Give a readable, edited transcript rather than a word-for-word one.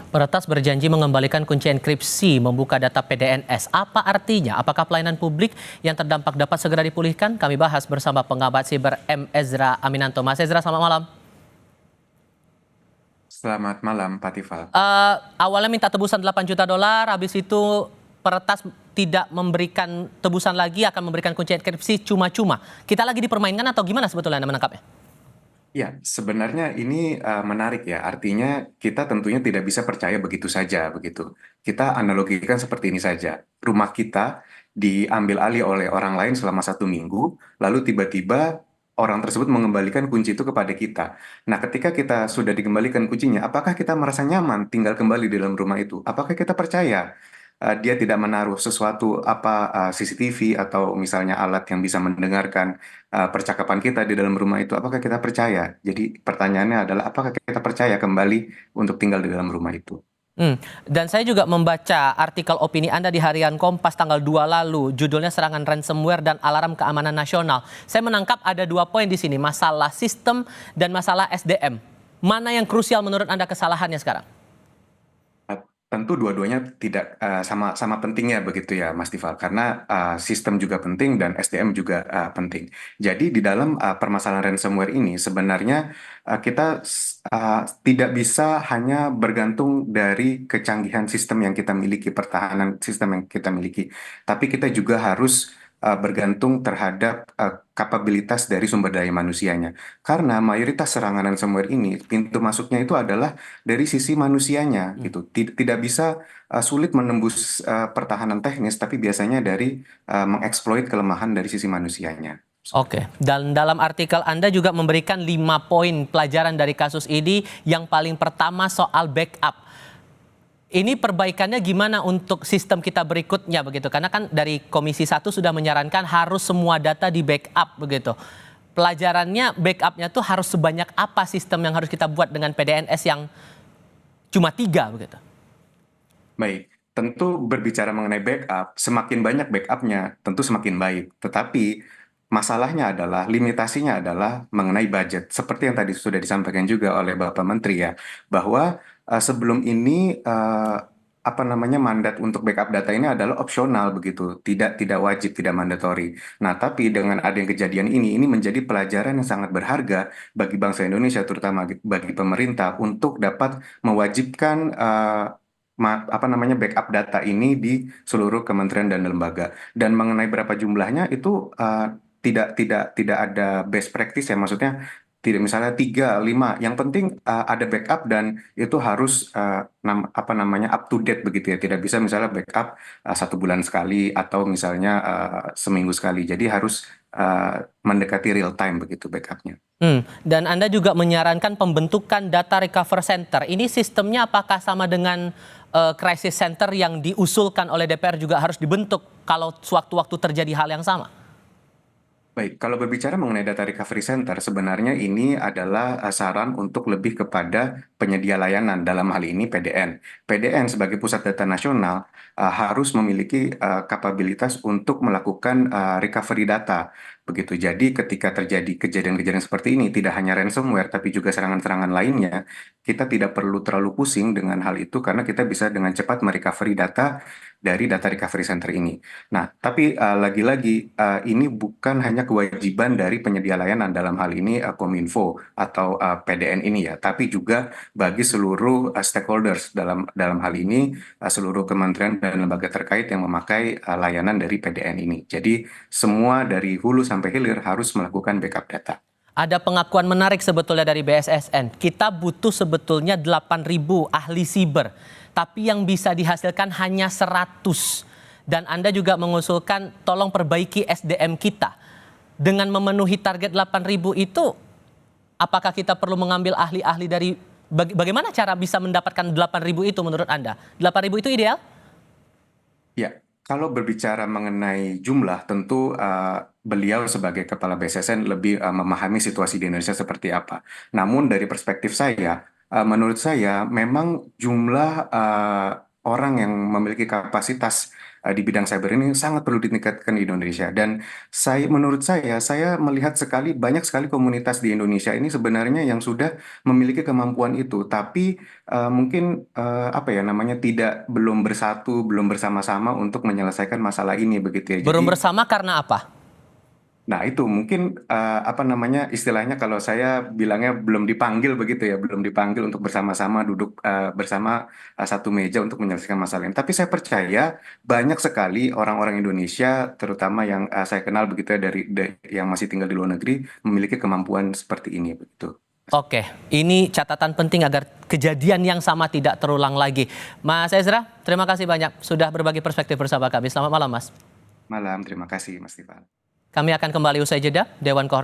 Peretas berjanji mengembalikan kunci enkripsi membuka data PDNS. Apa artinya? Apakah pelayanan publik yang terdampak dapat segera dipulihkan? Kami bahas bersama pengamat siber M. Ezra Aminanto. Mas Ezra, selamat malam. Selamat malam, Pak Tifal. Awalnya minta tebusan 8 juta dolar, habis itu peretas tidak memberikan tebusan lagi, akan memberikan kunci enkripsi cuma-cuma. Kita lagi dipermainkan atau gimana sebetulnya Anda menangkapnya? Ya, sebenarnya ini menarik ya. Artinya kita tentunya tidak bisa percaya begitu saja, begitu. Kita analogikan seperti ini saja. Rumah kita diambil alih oleh orang lain selama 1 minggu, lalu tiba-tiba orang tersebut mengembalikan kunci itu kepada kita. Nah, ketika kita sudah dikembalikan kuncinya, apakah kita merasa nyaman tinggal kembali di dalam rumah itu? Apakah kita percaya dia tidak menaruh sesuatu CCTV atau misalnya alat yang bisa mendengarkan percakapan kita di dalam rumah itu, apakah kita percaya? Jadi pertanyaannya adalah apakah kita percaya kembali untuk tinggal di dalam rumah itu? Dan saya juga membaca artikel opini Anda di Harian Kompas tanggal 2 lalu, judulnya Serangan Ransomware dan Alarm Keamanan Nasional. Saya menangkap ada 2 poin di sini, masalah sistem dan masalah SDM. Mana yang krusial menurut Anda kesalahannya sekarang? Tentu dua-duanya tidak sama-sama pentingnya begitu ya, Mas Tifal, karena sistem juga penting dan SDM juga penting. Jadi di dalam permasalahan ransomware ini sebenarnya kita tidak bisa hanya bergantung dari kecanggihan sistem yang kita miliki, pertahanan sistem yang kita miliki, tapi kita juga harus bergantung terhadap kapabilitas dari sumber daya manusianya. Karena mayoritas serangan ransomware ini pintu masuknya itu adalah dari sisi manusianya gitu. Tidak bisa sulit menembus pertahanan teknis, tapi biasanya dari mengeksploit kelemahan dari sisi manusianya. Oke, dan dalam artikel Anda juga memberikan 5 poin pelajaran dari kasus ini. Yang paling pertama soal backup. Ini perbaikannya gimana untuk sistem kita berikutnya begitu? Karena kan dari Komisi 1 sudah menyarankan harus semua data di backup begitu. Pelajarannya backupnya tuh harus sebanyak apa sistem yang harus kita buat dengan PDNS yang cuma 3 begitu? Baik, tentu berbicara mengenai backup, semakin banyak backupnya, tentu semakin baik. Tetapi masalahnya adalah, limitasinya adalah mengenai budget. Seperti yang tadi sudah disampaikan juga oleh Bapak Menteri ya, bahwa sebelum ini apa namanya mandat untuk backup data ini adalah opsional begitu, tidak wajib, tidak mandatori. Nah, tapi dengan adanya kejadian ini menjadi pelajaran yang sangat berharga bagi bangsa Indonesia, terutama bagi pemerintah untuk dapat mewajibkan apa namanya backup data ini di seluruh kementerian dan lembaga. Dan mengenai berapa jumlahnya itu tidak ada best practice ya, maksudnya tidak misalnya 3, 5. Yang penting ada backup dan itu harus apa namanya up to date begitu ya. Tidak bisa misalnya backup 1 bulan sekali atau misalnya seminggu sekali. Jadi harus mendekati real time begitu backupnya. Dan Anda juga menyarankan pembentukan data recover center. Ini sistemnya apakah sama dengan crisis center yang diusulkan oleh DPR juga harus dibentuk kalau sewaktu-waktu terjadi hal yang sama? Baik, kalau berbicara mengenai data recovery center, sebenarnya ini adalah saran untuk lebih kepada penyedia layanan, dalam hal ini PDN. PDN sebagai pusat data nasional harus memiliki kapabilitas untuk melakukan recovery data. Begitu. Jadi ketika terjadi kejadian-kejadian seperti ini, tidak hanya ransomware, tapi juga serangan-serangan lainnya, kita tidak perlu terlalu pusing dengan hal itu karena kita bisa dengan cepat merecovery data dari data recovery center ini. Nah, tapi lagi-lagi ini bukan hanya kewajiban dari penyedia layanan, dalam hal ini Kominfo atau PDN ini ya, tapi juga bagi seluruh stakeholders dalam hal ini seluruh kementerian dan lembaga terkait yang memakai layanan dari PDN ini. Jadi semua dari hulu sampai hilir harus melakukan backup data. Ada pengakuan menarik sebetulnya dari BSSN. Kita butuh sebetulnya 8.000 ahli siber, tapi yang bisa dihasilkan hanya 100. Dan Anda juga mengusulkan tolong perbaiki SDM kita. Dengan memenuhi target 8.000 itu, apakah kita perlu mengambil ahli-ahli dari, bagaimana cara bisa mendapatkan 8.000 itu menurut Anda? 8.000 itu ideal? Ya, kalau berbicara mengenai jumlah, tentu beliau sebagai Kepala BSSN lebih memahami situasi di Indonesia seperti apa. Namun dari perspektif saya, menurut saya memang jumlah orang yang memiliki kapasitas di bidang cyber ini sangat perlu ditingkatkan di Indonesia. Dan menurut saya melihat banyak sekali komunitas di Indonesia ini sebenarnya yang sudah memiliki kemampuan itu, tapi mungkin apa ya namanya belum bersatu, belum bersama-sama untuk menyelesaikan masalah ini begitu ya. Belum Jadi bersama karena apa? nah, itu mungkin apa namanya istilahnya kalau saya bilangnya belum dipanggil begitu ya, belum dipanggil untuk bersama-sama duduk bersama satu meja untuk menyelesaikan masalah ini. Tapi saya percaya banyak sekali orang-orang Indonesia, terutama yang saya kenal begitu ya yang masih tinggal di luar negeri, memiliki kemampuan seperti ini begitu. Oke, ini catatan penting agar kejadian yang sama tidak terulang lagi. Mas Ezra, terima kasih banyak sudah berbagi perspektif bersama kami. Selamat malam, Mas. Malam, terima kasih Mas Tifal. Kami akan kembali usai jeda. Dewan Kehormatan